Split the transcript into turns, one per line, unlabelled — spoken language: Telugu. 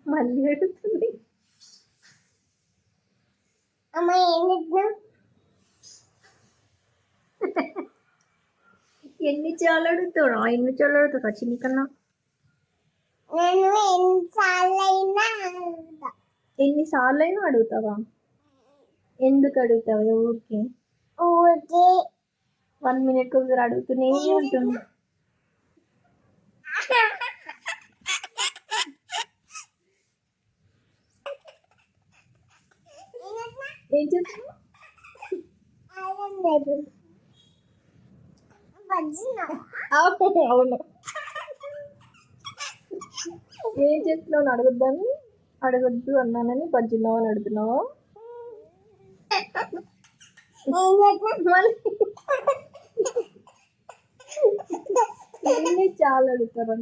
మళ్ళీ అడుగుతుంది.
అమ్మ ఏం చెప్తున్నా?
ఎన్నిసార్లు అడుగుతావు? ఎన్నిసార్లు అడుగుతావు చిన్ని కన్నా?
నేను ఎన్నిసార్లైనా అడుగుతా.
ఎన్నిసార్లు అయినా అడుగుతావా? ఎందుకు అడుగుతావు? ఊరికి
ఊరికే
1 మినిట్కి ఒకసారి అడుగుతూనే ఉంటుంది. ఏం చేస్తున్నావు? అవును. ఏం చేస్తున్నావు అడగొద్దని, అడగొద్దు అన్నానని బజ్జున్నావు అని అడుగుతున్నావా? మళ్ళీ చాలా అడుగుతారు.